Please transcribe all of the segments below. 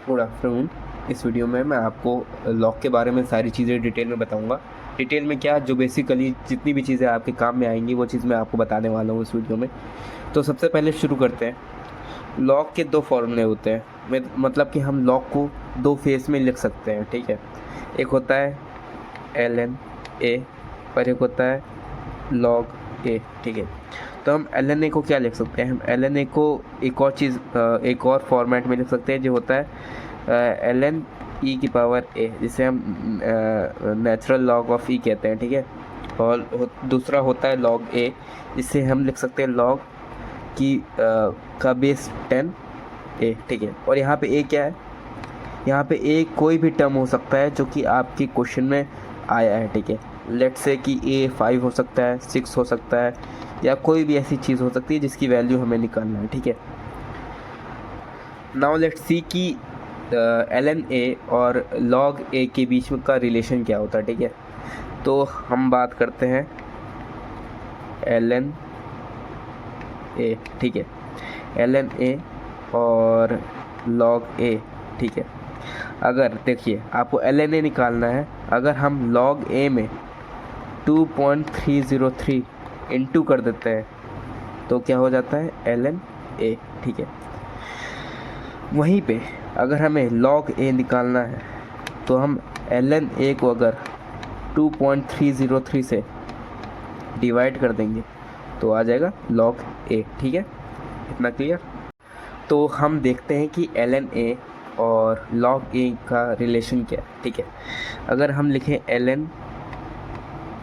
Good afternoon. इस video में मैं आपको लॉग के बारे में सारी चीज़ें डिटेल में बताऊंगा। डिटेल में क्या, जो बेसिकली जितनी भी चीज़ें आपके काम में आएंगी वो चीज़ मैं आपको बताने वाला हूँ इस वीडियो में। तो सबसे पहले शुरू करते हैं। लॉग के दो फॉर्मूले होते हैं, मतलब कि हम लॉग को दो फेस में लिख सकते हैं, ठीक है। एक होता है ln a और एक होता है log a, ठीक है। तो हम ln a को क्या लिख सकते हैं, हम ln a को एक और चीज़ एक और फॉर्मेट में लिख सकते हैं, जो होता है ln e की पावर a, जिसे हम नेचुरल लॉग ऑफ e कहते हैं, ठीक है। और दूसरा होता है log a, जिसे हम लिख सकते हैं log की का बेस 10a, ठीक है। और यहाँ पे a क्या है, यहाँ पे a कोई भी टर्म हो सकता है जो कि आपके क्वेश्चन में आया है, ठीक है। लेट्स से कि a 5 हो सकता है, 6 हो सकता है, या कोई भी ऐसी चीज़ हो सकती है जिसकी वैल्यू हमें निकालना है, ठीक है। नाउ लेट्स सी कि ln a और log a के बीच में का रिलेशन क्या होता है, ठीक है। तो हम बात करते हैं ln a, ठीक है, ln a और log a, ठीक है। अगर देखिए आपको ln a निकालना है, अगर हम log a में 2.303 इंटू कर देते हैं तो क्या हो जाता है ln a, ठीक है। वहीं पे अगर हमें log a निकालना है तो हम ln a को अगर 2.303 से डिवाइड कर देंगे तो आ जाएगा log a, ठीक है। इतना क्लियर। तो हम देखते हैं कि ln a और log a का रिलेशन क्या है, ठीक है। अगर हम लिखें ln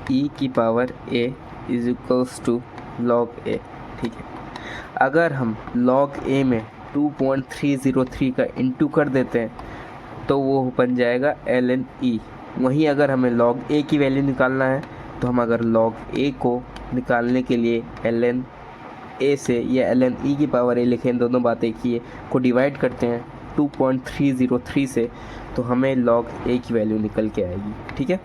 e की power a is equals to log a, ठीक है। अगर हम log a में 2.303 का इंटू कर देते हैं तो वो बन जाएगा ln e। वहीं अगर हमें log a की वैल्यू निकालना है तो हम अगर log a को निकालने के लिए ln a से या ln e की पावर a लिखें, दोनों बातें एक ही है, को डिवाइड करते हैं 2.303 से तो हमें log a की वैल्यू निकल के आएगी, ठीक है।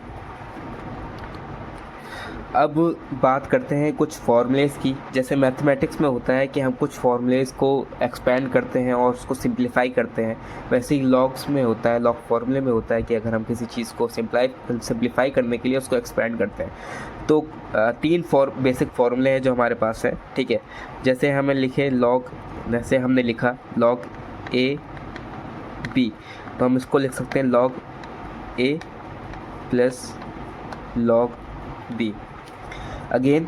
अब बात करते हैं कुछ फॉर्मूलेज़ की। जैसे मैथमेटिक्स में होता है कि हम कुछ फॉर्मूलेज़ को एक्सपेंड करते हैं और उसको सिंप्लीफाई करते हैं, वैसे ही लॉग्स में होता है, लॉग फार्मूले में होता है कि अगर हम किसी चीज़ को सिंप्लीफाई करने के लिए उसको एक्सपेंड करते हैं तो तीन बेसिक फार्मूले हैं जो हमारे पास है, ठीक है। जैसे हमें लिखे लॉग, जैसे हमने लिखा लॉग ए बी, तो हम इसको लिख सकते हैं लॉग ए प्लस लॉग बी। अगेन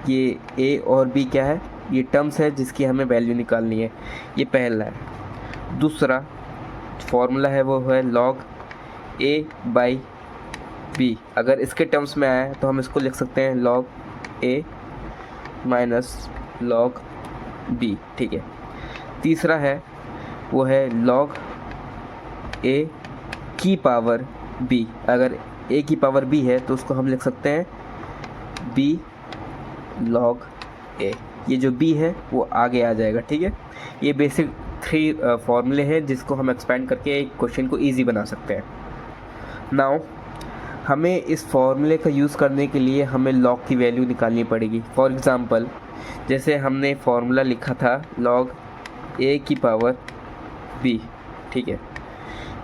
ये a और b क्या है, ये टर्म्स है जिसकी हमें वैल्यू निकालनी है, ये पहला है। दूसरा फॉर्मूला है वो है log a बाई b। अगर इसके टर्म्स में आया है तो हम इसको लिख सकते हैं log a minus log b, ठीक है। तीसरा है वो है log a की पावर b। अगर a की पावर b है तो उसको हम लिख सकते हैं b log a। ये जो b है वो आगे आ जाएगा, ठीक है। ये बेसिक थ्री फॉर्मूले हैं जिसको हम एक्सपेंड करके एक क्वेश्चन को इजी बना सकते हैं। नाउ हमें इस फॉर्मूले का यूज़ करने के लिए हमें log की वैल्यू निकालनी पड़ेगी। फॉर एग्ज़ाम्पल जैसे हमने फॉर्मूला लिखा था log a की पावर b, ठीक है।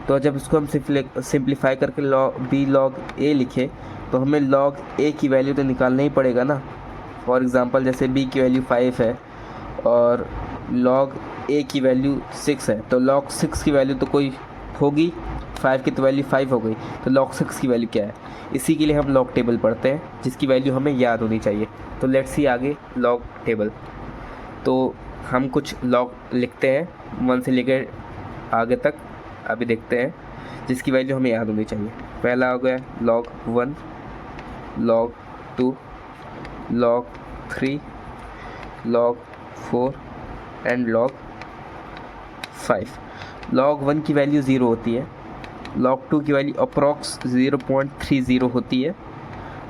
तो जब इसको हम सिंप्लीफाई करके b log a लिखे तो हमें log a की वैल्यू तो निकालना ही पड़ेगा ना। फॉर एग्ज़ाम्पल जैसे b की वैल्यू 5 है और log a की वैल्यू 6 है, तो log 6 की वैल्यू तो कोई होगी, 5 की तो वैल्यू 5 हो गई, तो log 6 की वैल्यू क्या है। इसी के लिए हम log टेबल पढ़ते हैं जिसकी वैल्यू हमें याद होनी चाहिए। तो लेट्स सी आगे log टेबल। तो हम कुछ log लिखते हैं 1 से लेकर आगे तक, अभी देखते हैं जिसकी वैल्यू हमें याद होनी चाहिए। पहला हो गया log 1, log 2, log 3, log 4 and log 5। log 1 की वैल्यू 0 होती है, log 2 की वैल्यू अप्रॉक्स 0.30 होती है,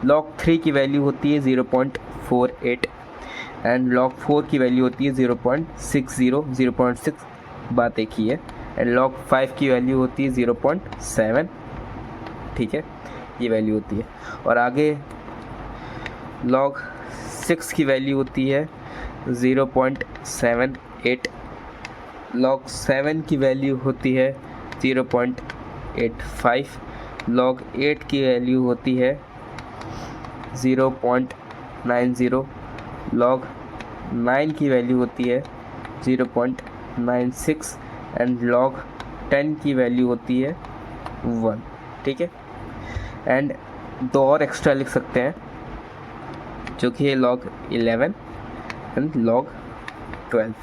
log 3 की वैल्यू होती है 0.48 एंड log 4 की वैल्यू होती है 0.6 बात एक ही है, एंड log 5 की वैल्यू होती है 0.7, ठीक है। ये वैल्यू होती है। और आगे log 6 की वैल्यू होती है 0.78, log 7 की वैल्यू होती है 0.85, log 8 की वैल्यू होती है 0.90, log 9 की वैल्यू होती है 0.96 एंड log 10 की वैल्यू होती है 1। ठीक है, एंड दो और एक्स्ट्रा लिख सकते हैं जो कि है log 11 एंड log 12।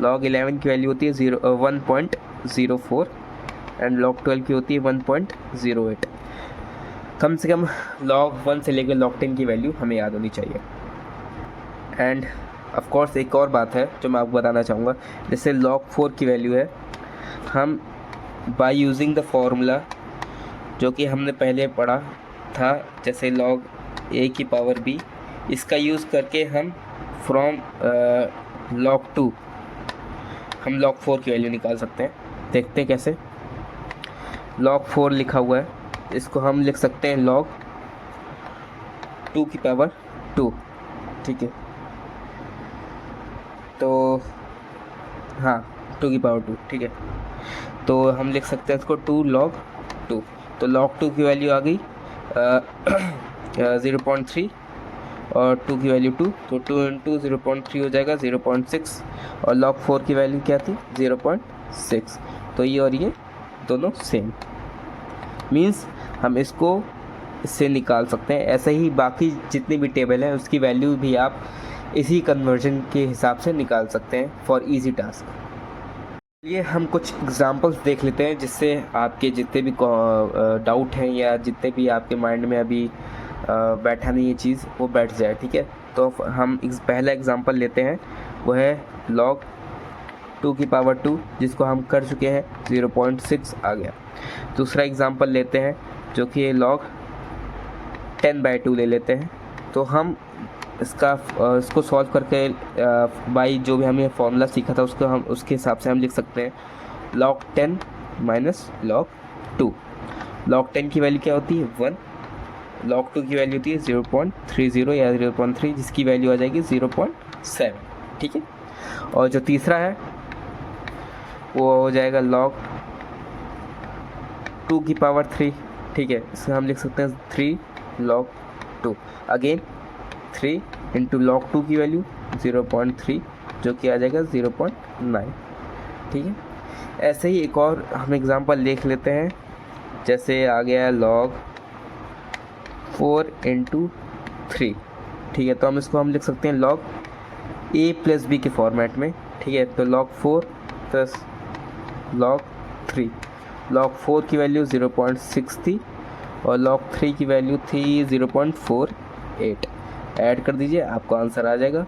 log 11 की वैल्यू होती है 1.04 एंड log 12 की होती है 1.08। कम से कम log 1 से लेकर log 10 की वैल्यू हमें याद होनी चाहिए। एंड ऑफ कोर्स एक और बात है जो मैं आपको बताना चाहूँगा, जैसे log 4 की वैल्यू है, हम बाय यूजिंग द फॉर्मूला जो कि हमने पहले पढ़ा था, जैसे log a की पावर b, इसका यूज़ करके हम फ्रॉम log 2 हम log 4 की वैल्यू निकाल सकते हैं। देखते हैं कैसे। log 4 लिखा हुआ है, इसको हम लिख सकते हैं log 2 की पावर 2। ठीक है, तो हाँ 2 की पावर 2। ठीक है, तो हम लिख सकते हैं इसको 2 log 2। तो log 2 की वैल्यू आ गई 0.3 और 2 की वैल्यू 2, तो 2 इंटू 0.3 हो जाएगा 0.6 और log 4 की वैल्यू क्या थी 0.6। तो ये और ये दोनों सेम, मीन्स हम इसको इससे निकाल सकते हैं। ऐसे ही बाकी जितनी भी टेबल है उसकी वैल्यू भी आप इसी कन्वर्जन के हिसाब से निकाल सकते हैं फॉर इजी टास्क। ये हम कुछ एग्जांपल्स देख लेते हैं जिससे आपके जितने भी डाउट हैं या जितने भी आपके माइंड में अभी बैठा नहीं ये चीज़, वो बैठ जाए। ठीक है, तो हम पहला एग्जांपल लेते हैं, वो है log 2 की पावर 2, जिसको हम कर चुके हैं 0.6 आ गया। दूसरा एग्जांपल लेते हैं जो कि है log 10/2 ले लेते हैं। तो हम इसको सॉल्व करके बाई जो भी हमें फॉर्मूला सीखा था उसको हम उसके हिसाब से हम लिख सकते हैं log 10 माइनस log 2। log 10 की वैल्यू क्या होती है 1, log 2 की वैल्यू होती है 0.30 या 0.3, जिसकी वैल्यू आ जाएगी 0.7। ठीक है, और जो तीसरा है वो हो जाएगा log 2 की पावर 3। ठीक है, इसमें हम लिख सकते हैं 3 log 2, अगेन 3 इंटू log 2 की वैल्यू 0.3 जो कि आ जाएगा 0.9। ठीक है, ऐसे ही एक और हम एग्जांपल देख लेते हैं, जैसे आ गया log 4 इंटू 3। ठीक है, तो हम लिख सकते हैं log a प्लस b के फॉर्मेट में। ठीक है, तो log 4 प्लस log 3, log 4 की वैल्यू 0.6 थी और log 3 की वैल्यू थी 0.48। ऐड कर दीजिए, आपको आंसर आ जाएगा,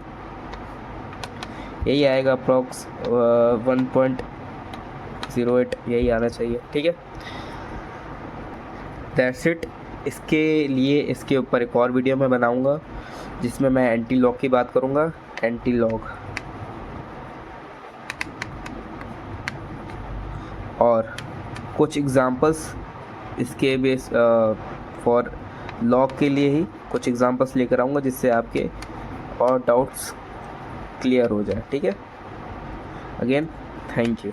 यही आएगा अप्रॉक्स 1.08, यही आना चाहिए। ठीक है, दैट्स इट। इसके ऊपर एक और वीडियो मैं बनाऊंगा जिसमें मैं एंटी लॉग की बात करूंगा, एंटी लॉग, और कुछ एग्जांपल्स इसके बेस फॉर लॉग के लिए ही कुछ एग्जांपल्स लेकर आऊँगा जिससे आपके और डाउट्स क्लियर हो जाए। ठीक है, अगेन थैंक यू।